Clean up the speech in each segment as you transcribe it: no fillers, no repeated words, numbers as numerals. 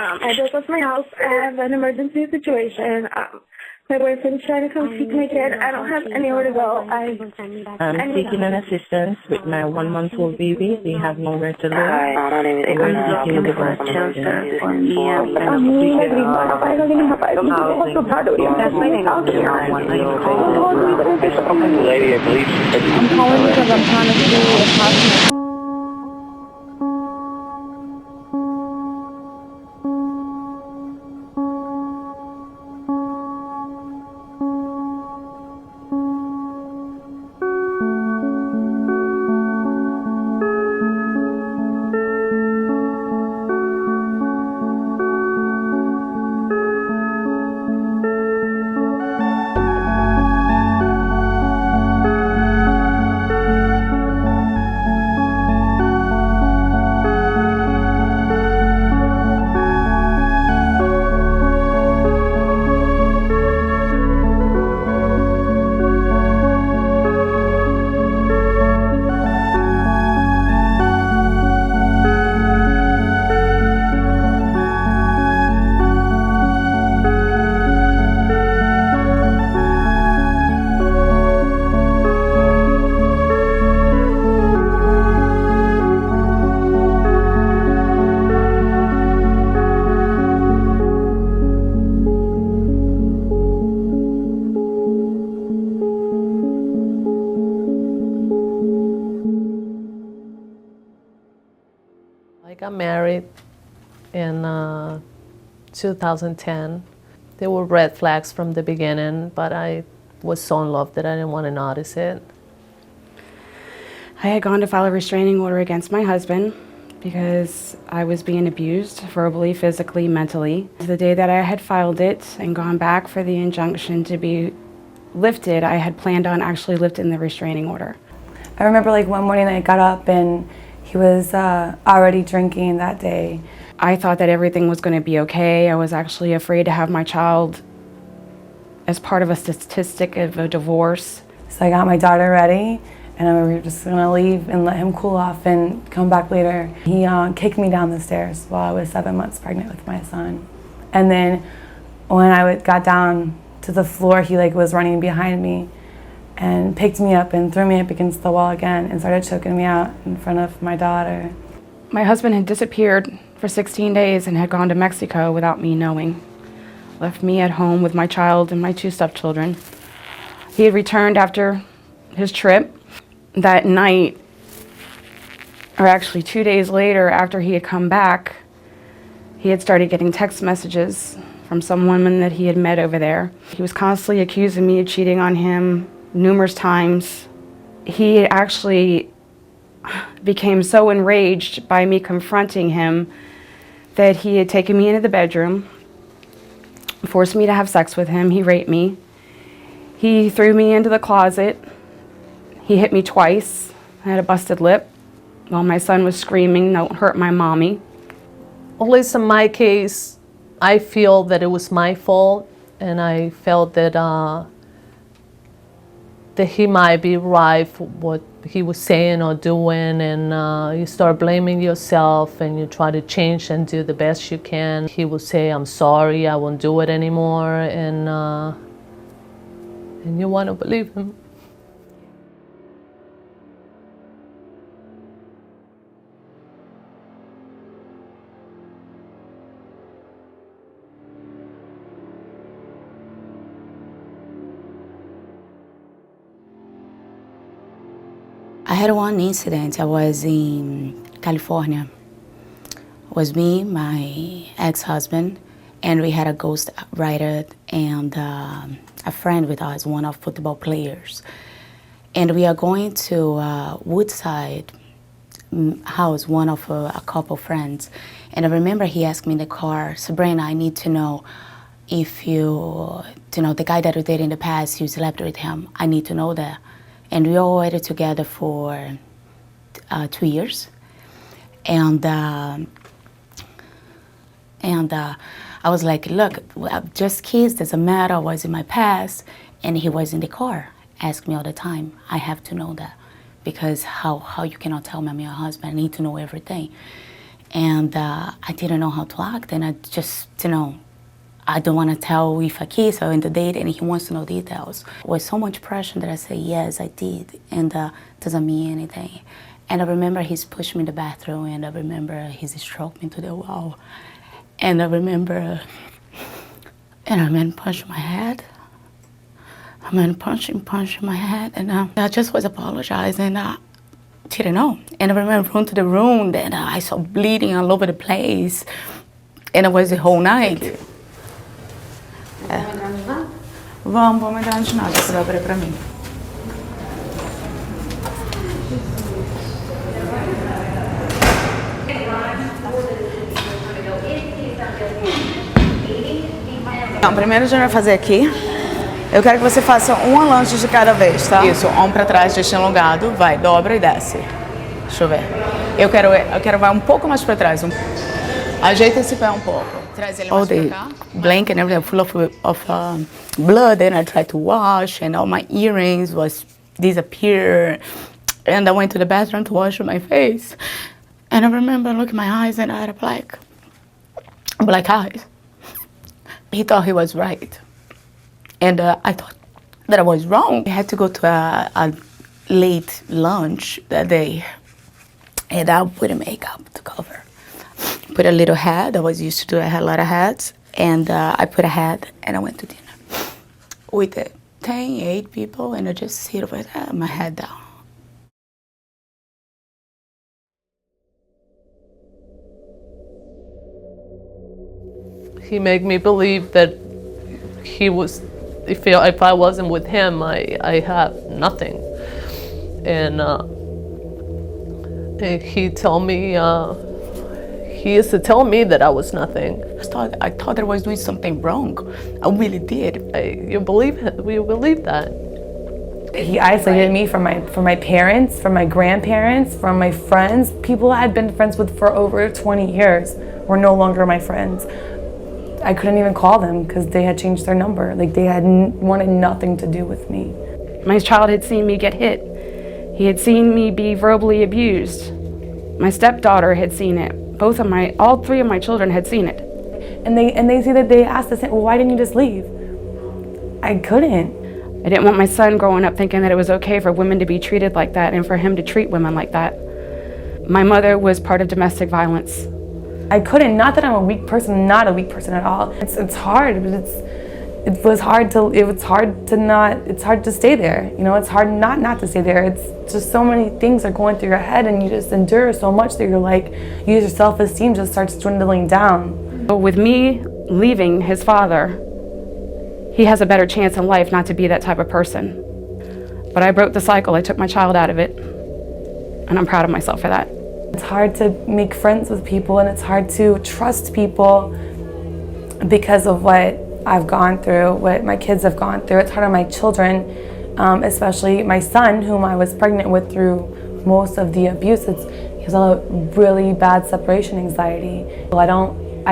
I just left my house. I have an emergency situation. My boyfriend's trying to come seek my kid. I don't have anywhere to go. I'm seeking an assistance with my 1-month-old baby. They have nowhere to live. I'm seeking the birth shelter for me and That's my name. Lady, I believe. I'm calling because I'm trying to see if possible. I got married in 2010. There were red flags from the beginning, but I was so in love that I didn't want to notice it. I had gone to file a restraining order against my husband because I was being abused verbally, physically, mentally. The day that I had filed it and gone back for the injunction to be lifted, I had planned on actually lifting the restraining order. I remember like one morning I got up and he was already drinking that day. I thought that everything was going to be okay. I was actually afraid to have my child as part of a statistic of a divorce. So I got my daughter ready and we were just gonna leave and let him cool off and come back later. He kicked me down the stairs while I was 7 months pregnant with my son. And then when I got down to the floor, he was running behind me and picked me up and threw me up against the wall again and started choking me out in front of my daughter. My husband had disappeared for 16 days and had gone to Mexico without me knowing. Left me at home with my child and my 2 stepchildren. He had returned after his trip. That night, or actually 2 days later after he had come back, he had started getting text messages from some woman that he had met over there. He was constantly accusing me of cheating on him numerous times. He actually became so enraged by me confronting him that he had taken me into the bedroom, forced me to have sex with him. He raped me. He threw me into the closet. He hit me twice. I had a busted lip while my son was screaming, "Don't hurt my mommy." At least in my case, I feel that it was my fault, and I felt that that he might be right for what he was saying or doing, and you start blaming yourself and you try to change and do the best you can. He will say, "I'm sorry, I won't do it anymore," and you want to believe him. I had one incident. I was in California. It was me, my ex-husband, and we had a ghost writer and a friend with us, one of football players. And we are going to Woodside house, one of a couple friends. And I remember he asked me in the car, "Sabrina, I need to know if the guy that you dated in the past, you slept with him. I need to know that." And we all waited together for 2 years. And I was like, "Look, just kids, doesn't matter, was in my past." And he was in the car, asked me all the time, "I have to know that, because how you cannot tell me I'm your husband, I need to know everything." and I didn't know how to act, and I just, I don't want to tell if I kiss or in the date, and he wants to know details. With so much pressure that I say, yes, I did, and doesn't mean anything. And I remember he's pushed me in the bathroom, and I remember he's stroked me to the wall. And I remember, and I man punched my head. I man punching my head, and I just was apologizing. I didn't know. And I remember running to the room, and I saw bleeding all over the place. And it was the whole night. Vamos aumentar a ginástica, você vai abrir pra mim. Então, primeiro a gente vai fazer aqui. Eu quero que você faça uma lanche de cada vez, tá? Isso, ombro pra trás, destino alongado, vai, dobra e desce. Deixa eu ver. Eu quero vai um pouco mais pra trás. Ajeita esse pé um pouco. Traz ele mais pra cá. Blanket and everything full of blood, and I tried to wash, and all my earrings was disappear. And I went to the bathroom to wash my face. And I remember looking at my eyes, and I had black eyes. He thought he was right. And I thought that I was wrong. I had to go to a late lunch that day, and I put a makeup to cover. Put a little hat. I was used to do. I had a lot of hats, and I put a hat, and I went to dinner with 8 people, and I just sit with my head down. He made me believe that he was, if I wasn't with him, I have nothing. And he told me, he used to tell me that I was nothing. I thought I was doing something wrong. I really did. You believe that. He isolated me from my parents, from my grandparents, from my friends. People I had been friends with for over 20 years were no longer my friends. I couldn't even call them because they had changed their number. Like, they had wanted nothing to do with me. My child had seen me get hit. He had seen me be verbally abused. My stepdaughter had seen it. All 3 of my children had seen it. And they see that they asked us, well, why didn't you just leave? I couldn't. I didn't want my son growing up thinking that it was okay for women to be treated like that and for him to treat women like that. My mother was part of domestic violence. I couldn't. Not that I'm a weak person. Not a weak person at all. It's hard, but it's hard to stay there. You know, it's hard not to stay there. It's just so many things are going through your head, and you just endure so much that you're like, your self-esteem just starts dwindling down. But with me leaving his father, he has a better chance in life not to be that type of person. But I broke the cycle. I took my child out of it, and I'm proud of myself for that. It's hard to make friends with people, and it's hard to trust people because of what I've gone through, what my kids have gone through. It's hard on my children, especially my son, whom I was pregnant with through most of the abuse. He has a really bad separation anxiety. I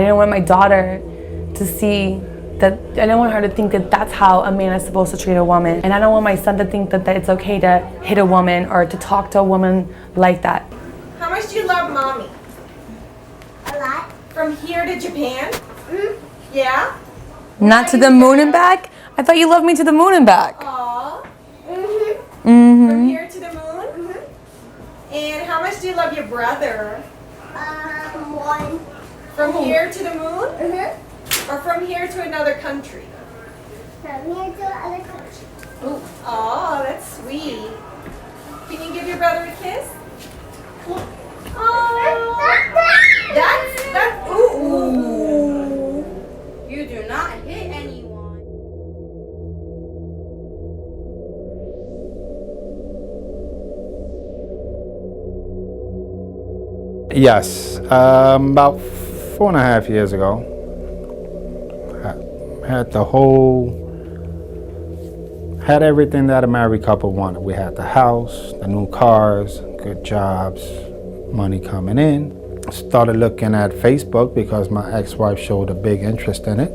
didn't want my daughter to see that. I don't want her to think that that's how a man is supposed to treat a woman. And I don't want my son to think that it's okay to hit a woman or to talk to a woman like that. How much do you love mommy? A lot. From here to Japan? Yeah? Not to the moon and back? I thought you loved me to the moon and back. Aww. Mm-hmm. From here to the moon? And how much do you love your brother? 1. From here to the moon? Or from here to another country? From here to other country. Oh, that's sweet. Can you give your brother a kiss? Oh, that's, ooh. You do not hit anyone. Yes, about 4.5 years ago, I had everything that a married couple wanted. We had the house, the new cars, good jobs, money coming in. Started looking at Facebook because my ex-wife showed a big interest in it,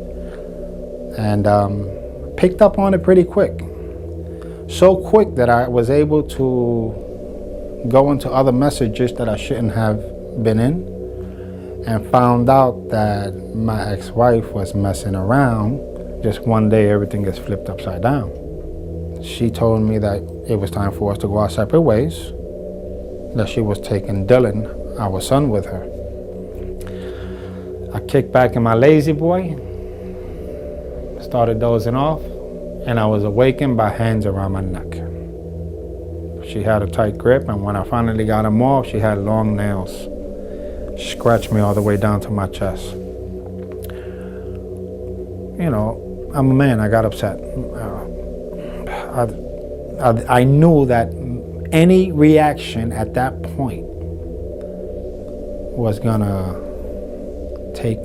and picked up on it pretty quick. So quick that I was able to go into other messages that I shouldn't have been in, and found out that my ex-wife was messing around. Just one day, everything gets flipped upside down. She told me that it was time for us to go our separate ways, that she was taking Dylan, our son, with her. I kicked back in my lazy boy, started dozing off, and I was awakened by hands around my neck. She had a tight grip, and when I finally got them off, she had long nails. Scratched me all the way down to my chest. You know, I'm a man, I got upset. I knew that any reaction at that point was gonna take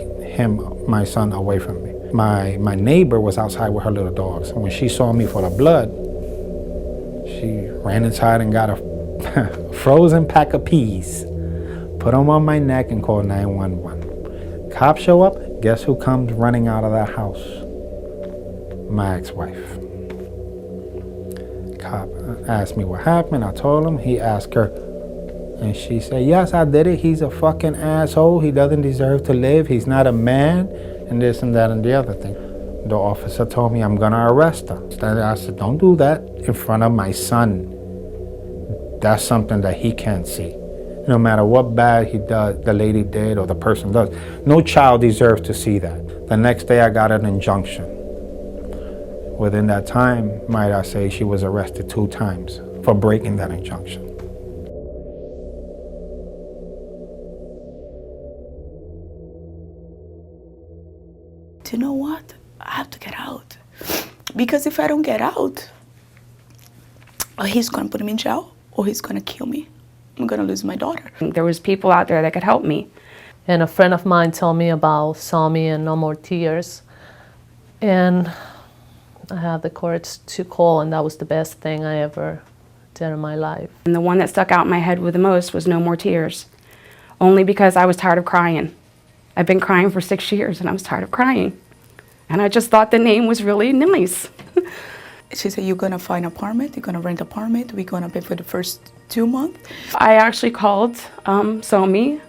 my son, away from me. My neighbor was outside with her little dogs. And when she saw me full of blood, she ran inside and got a frozen pack of peas, put them on my neck, and called 911. Cops show up, guess who comes running out of that house? My ex-wife. Cop asked me what happened. I told him. He asked her, and she said, yes, I did it. He's a fucking asshole. He doesn't deserve to live. He's not a man, and this and that and the other thing. The officer told me I'm gonna arrest her. I said, don't do that in front of my son. That's something that he can't see. No matter what bad he does, the lady did, or the person does. No child deserves to see that. The next day I got an injunction. Within that time, might I say, she was arrested 2 times for breaking that injunction. Do you know what? I have to get out. Because if I don't get out, he's gonna put me in jail or he's gonna kill me. I'm gonna lose my daughter. There was people out there that could help me. And a friend of mine told me about Sami and No More Tears. And I had the courage to call, and that was the best thing I ever did in my life. And the one that stuck out in my head with the most was No More Tears. Only because I was tired of crying. I've been crying for 6 years and I was tired of crying. And I just thought the name was really nice. She said, you're gonna find an apartment, you're gonna rent an apartment, we're gonna pay for the first 2 months. I actually called Somi,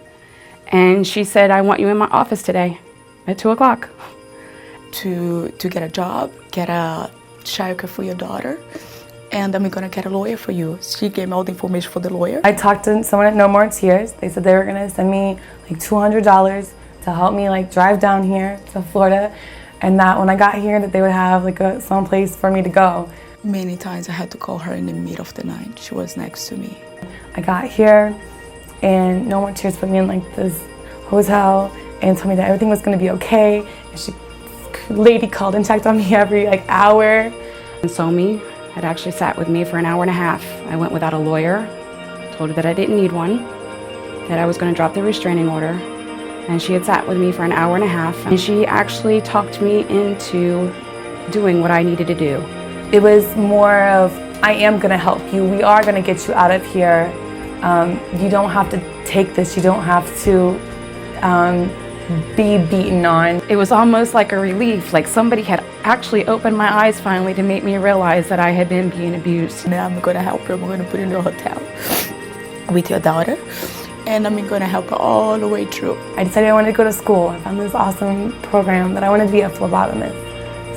and she said, I want you in my office today at 2 o'clock. To get a job, get a childcare for your daughter, and then we're gonna get a lawyer for you. She gave me all the information for the lawyer. I talked to someone at No More Tears. They said they were gonna send me like $200 to help me like drive down here to Florida, and that when I got here that they would have like some place for me to go. Many times I had to call her in the middle of the night. She was next to me. I got here and No More Tears put me in like this hotel and told me that everything was gonna be okay. And she lady called and checked on me every like hour. And Somi had actually sat with me for an hour and a half. I went without a lawyer, told her that I didn't need one, that I was gonna drop the restraining order. And she had sat with me for an hour and a half. And she actually talked me into doing what I needed to do. It was more of, I am gonna help you. We are gonna get you out of here. You don't have to take this. You don't have to be beaten on. It was almost like a relief, like somebody had actually opened my eyes finally to make me realize that I had been being abused. Now I'm gonna help her. I'm gonna put her in a hotel with your daughter, and I'm gonna help her all the way through. I decided I wanted to go to school. I found this awesome program that I wanted to be a phlebotomist.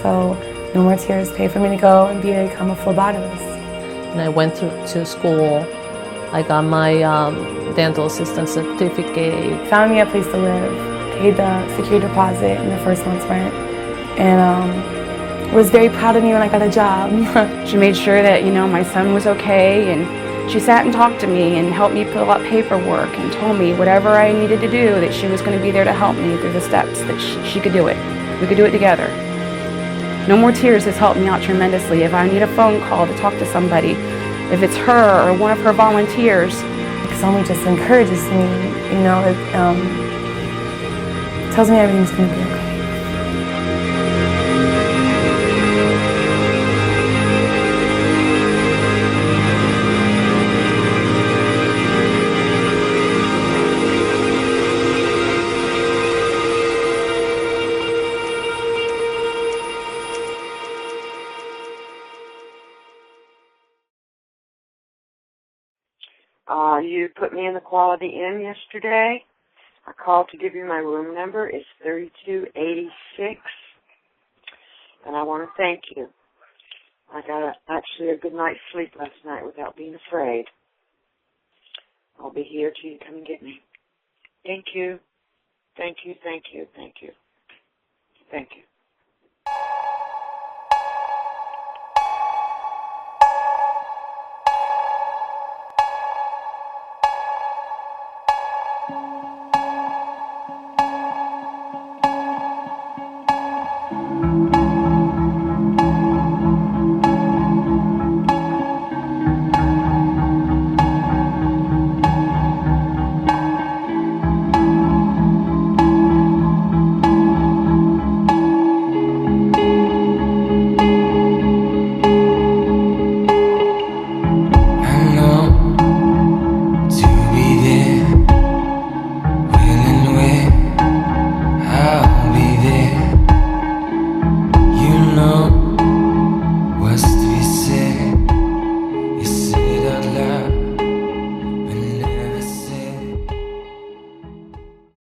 So No More Tears paid for me to go and become a phlebotomist. And I went to school. I got my dental assistant certificate. Found me a place to live, paid the security deposit and the first month's rent, and was very proud of me when I got a job. She made sure that, you know, my son was okay, and she sat and talked to me and helped me fill out paperwork and told me whatever I needed to do, that she was going to be there to help me through the steps, that she could do it. We could do it together. No More Tears has helped me out tremendously. If I need a phone call to talk to somebody, if it's her or one of her volunteers. Someone just encourages me, you know, it tells me everything's going to be okay. You put me in the Quality Inn yesterday, I called to give you my room number. It's 3286. And I want to thank you. I got actually a good night's sleep last night without being afraid. I'll be here till you come and get me. Thank you. Thank you, thank you, thank you. Thank you.